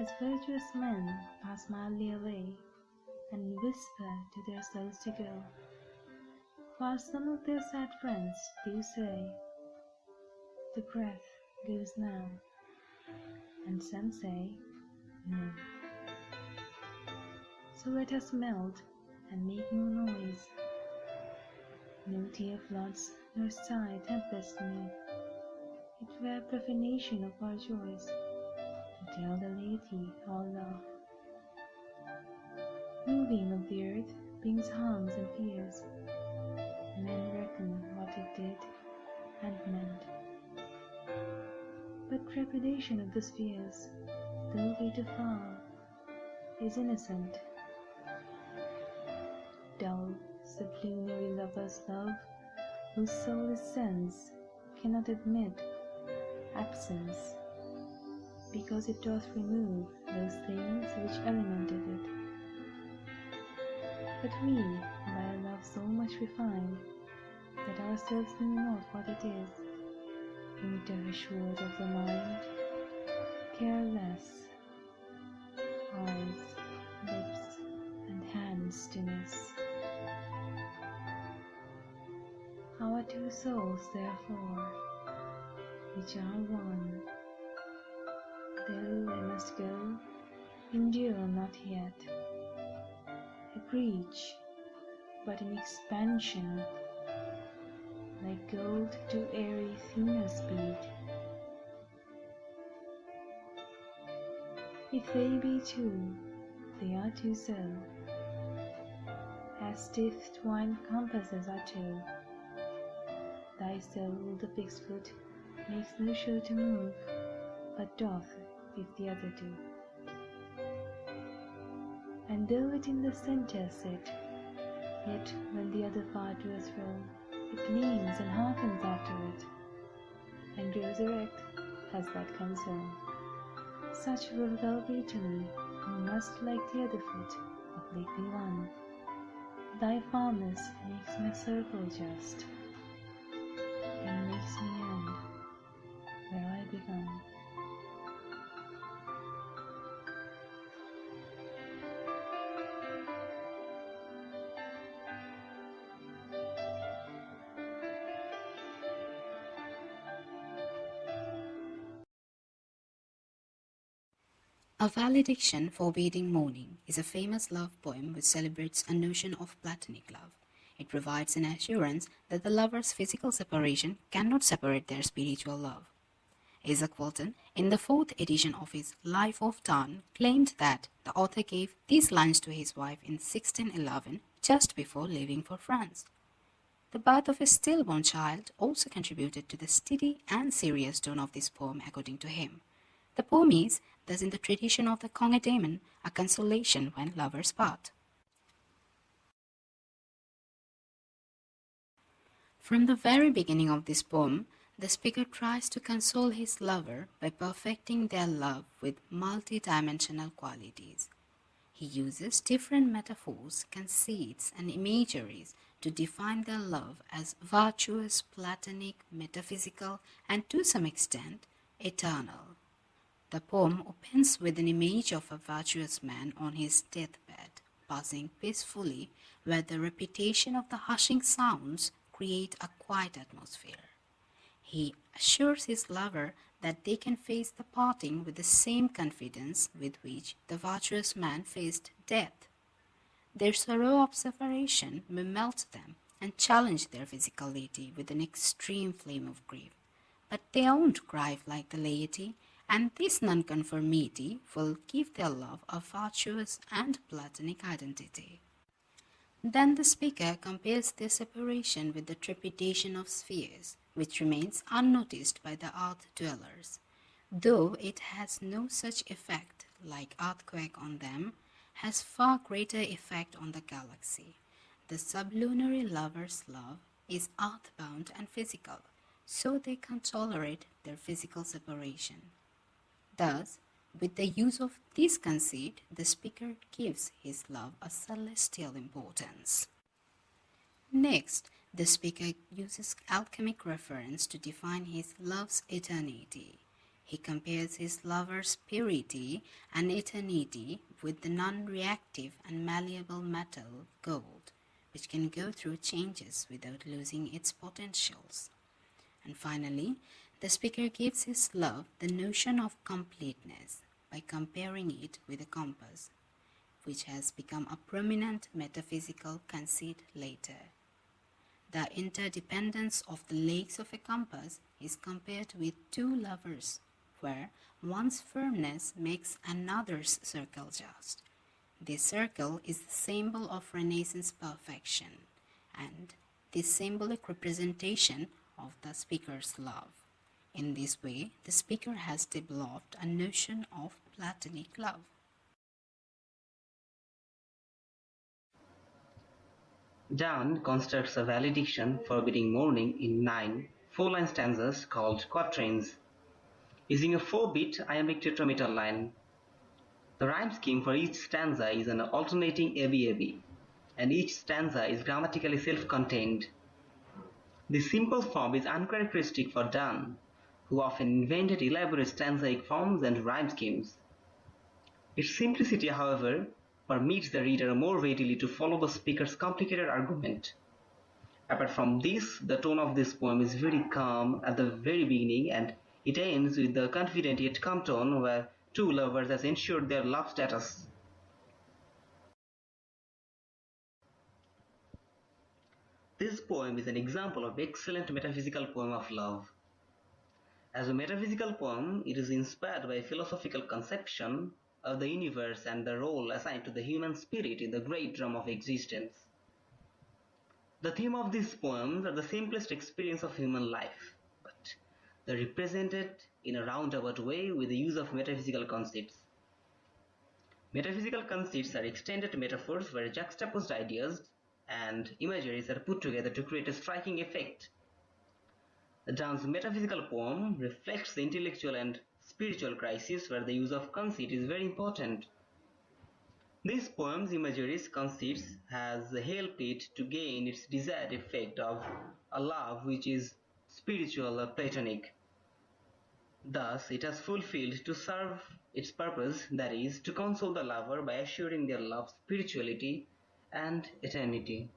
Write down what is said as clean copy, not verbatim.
as virtuous men pass mildly away and whisper to their souls to go, for some of their sad friends do say, the breath goes now, and some say, no. So let us melt and make no noise. No tear floods nor sigh tempest me. It were profanation of our joys to tell the laity our love. Moving of the earth brings harms and fears. Men reckon what it did and meant. But trepidation of the spheres, though great afar, is innocent. Dull, sublunary lover's love, whose soul is sense, cannot admit absence, because it doth remove those things which elemented it. But we, by a love so much refined, that ourselves know not what it is, winter assured of the mind, careless, eyes, lips, and hands to miss. Our two souls, therefore, which are one, though they must go, endure not yet a breach, but an expansion, like gold to airy thinner speed. If they be two, they are two so, as stiff twined compasses are two. Thy soul, the fixed foot, makes no show to move, but doth if the other do. And though it in the centre sit, yet when the other part doeth roll, it leans and hearkens after it, and grows erect as that comes home. Such will thou be to me, who must like the other foot of lately one. Thy fondness makes my circle just, and makes me end where I begun. A Valediction forbidding mourning is a famous love poem which celebrates a notion of platonic love. It provides an assurance that the lovers' physical separation cannot separate their spiritual love. Isaac Walton, in the 4th edition of his Life of Donne, claimed that the author gave these lines to his wife in 1611, just before leaving for France. The birth of a stillborn child also contributed to the steady and serious tone of this poem, according to him. The poem is, thus in the tradition of the Conge-Daemon, a consolation when lovers part. From the very beginning of this poem, the speaker tries to console his lover by perfecting their love with multi-dimensional qualities. He uses different metaphors, conceits, and imageries to define their love as virtuous, platonic, metaphysical, and to some extent, eternal. The poem opens with an image of a virtuous man on his deathbed, passing peacefully, where the repetition of the hushing sounds create a quiet atmosphere. He assures his lover that they can face the parting with the same confidence with which the virtuous man faced death. Their sorrow of separation may melt them and challenge their physicality with an extreme flame of grief, but they won't cry like the laity, and this nonconformity will give their love a virtuous and platonic identity. Then the speaker compares their separation with the trepidation of spheres, which remains unnoticed by the earth dwellers. Though it has no such effect, like earthquake on them, has far greater effect on the galaxy. The sublunary lovers' love is earthbound and physical, so they can tolerate their physical separation. Thus, with the use of this conceit, the speaker gives his love a celestial importance. Next, the speaker uses alchemic reference to define his love's eternity. He compares his lover's purity and eternity with the non-reactive and malleable metal gold, which can go through changes without losing its potentials. And finally, the speaker gives his love the notion of completeness by comparing it with a compass, which has become a prominent metaphysical conceit later. The interdependence of the legs of a compass is compared with two lovers, where one's firmness makes another's circle just. This circle is the symbol of Renaissance perfection, and this symbolic representation of the speaker's love. In this way, the speaker has developed a notion of platonic love. Donne constructs a valediction forbidding mourning in 9 4-line stanzas called quatrains, using a 4-bit iambic tetrameter line. The rhyme scheme for each stanza is an alternating AB-AB, and each stanza is grammatically self-contained. This simple form is uncharacteristic for Donne, who often invented elaborate stanzaic forms and rhyme schemes. Its simplicity, however, permits the reader more readily to follow the speaker's complicated argument. Apart from this, the tone of this poem is very calm at the very beginning, and it ends with the confident yet calm tone where two lovers have ensured their love status. This poem is an example of excellent metaphysical poem of love. As a metaphysical poem, it is inspired by a philosophical conception of the universe and the role assigned to the human spirit in the great drama of existence. The theme of these poems are the simplest experience of human life, but they are represented in a roundabout way with the use of metaphysical concepts. Metaphysical conceits are extended metaphors where juxtaposed ideas and imageries are put together to create a striking effect. Donne's metaphysical poem reflects the intellectual and spiritual crisis where the use of conceit is very important. This poem's imageries conceits has helped it to gain its desired effect of a love which is spiritual or platonic. Thus, it has fulfilled to serve its purpose, that is, to console the lover by assuring their love's spirituality and eternity.